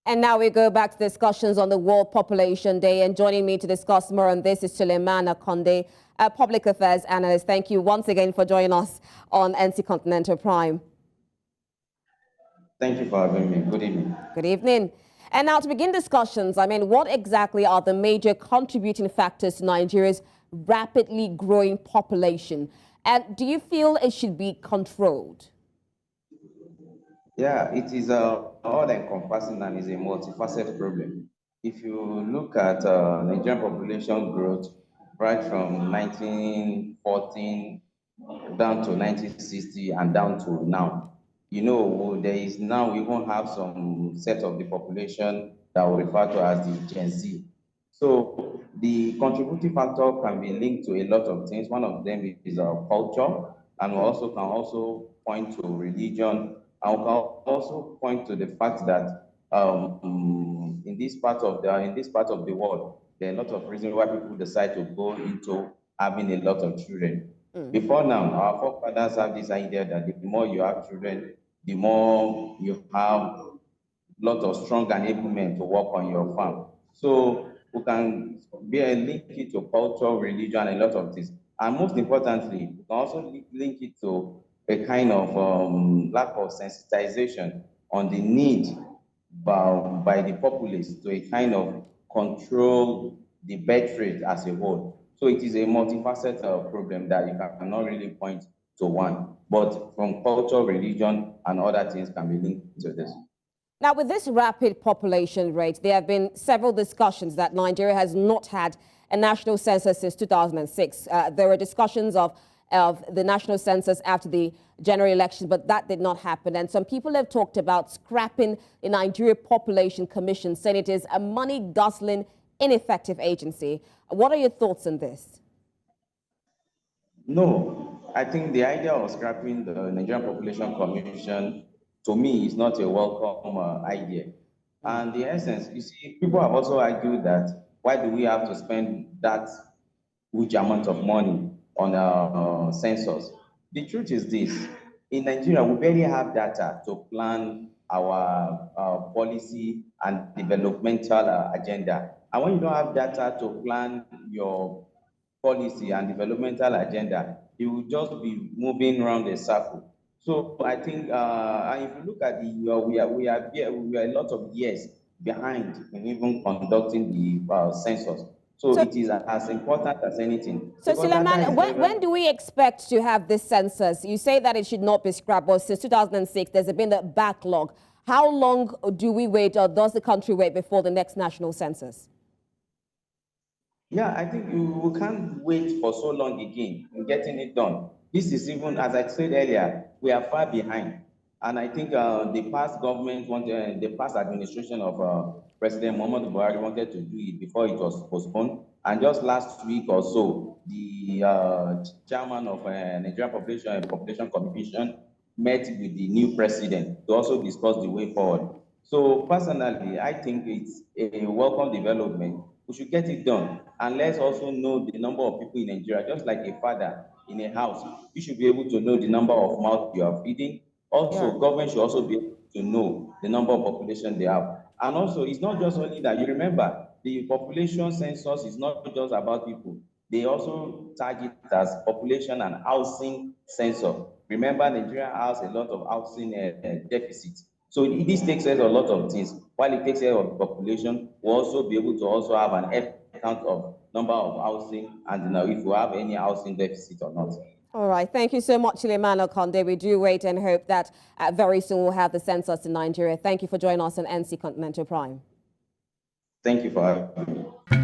And now we go back to discussions on the World Population Day. And joining me to discuss more on this is Suleiman, Akande, a public affairs analyst. Thank you once again for joining us on NC Continental Prime. Thank you for having me. Good evening. Good evening. And now to begin discussions, what exactly are the major contributing factors to Nigeria's rapidly growing population? And do you feel it should be controlled? Yeah, it is all-encompassing and is a multifaceted problem. If you look at Nigerian population growth right from 1914 down to 1960 and down to now, there is now we won't have some set of the population that we refer to as the Gen Z. So the contributing factor can be linked to a lot of things. One of them is our culture, and we also can point to religion. I will also point to the fact that in this part of the world, there are a lot of reasons why people decide to go into having a lot of children. Before now, our forefathers have this idea that the more you have children, the more you have a lot of strong enablement to work on your farm. So we can link it to culture, religion, and a lot of things. And most importantly, we can also link it to a kind of lack of sensitization on the need by the populace to a kind of control the birth rate as a whole. So it is a multifaceted problem that you cannot really point to one, but from culture, religion, and other things can be linked to this. Now, with this rapid population rate, there have been several discussions that Nigeria has not had a national census since 2006. There were discussions of the national census after the general election, but that did not happen. And some people have talked about scrapping the Nigeria Population Commission, saying it is a money-guzzling, ineffective agency. What are your thoughts on this? No, I think the idea of scrapping the Nigerian Population Commission, to me, is not a welcome idea. And the essence, you see, people have also argued that why do we have to spend that huge amount of money on our census? The truth is this: in Nigeria, we barely have data to plan our policy and developmental agenda. And when you don't have data to plan your policy and developmental agenda, you will just be moving around a circle. So I think, and if you look at we are a lot of years behind in even conducting the census. So it is as important as anything. So Suleiman, when do we expect to have this census? You say that it should not be scrapped, but since 2006, there's been a backlog. How long do we wait, or does the country wait before the next national census? Yeah, I think we can't wait for so long again in getting it done. This is even, as I said earlier, we are far behind. And I think the past government the past administration of President Muhammadu Buhari wanted to do it before it was postponed. And just last week or so, the chairman of Nigerian Population Commission met with the new president to also discuss the way forward. So personally, I think it's a welcome development. We should get it done. And let's also know the number of people in Nigeria. Just like a father in a house, you should be able to know the number of mouths you are feeding. Also, government should also be able to know the number of population they have. And also, it's not just only that. You remember, the population census is not just about people. They also target it as population and housing census. Remember, Nigeria has a lot of housing deficits. So this takes care of a lot of things. While it takes care of population, we'll also be able to also have an count of number of housing and if we have any housing deficit or not. All right. Thank you so much, Suleiman Akande. We do wait and hope that very soon we'll have the census in Nigeria. Thank you for joining us on NC Continental Prime. Thank you for having me.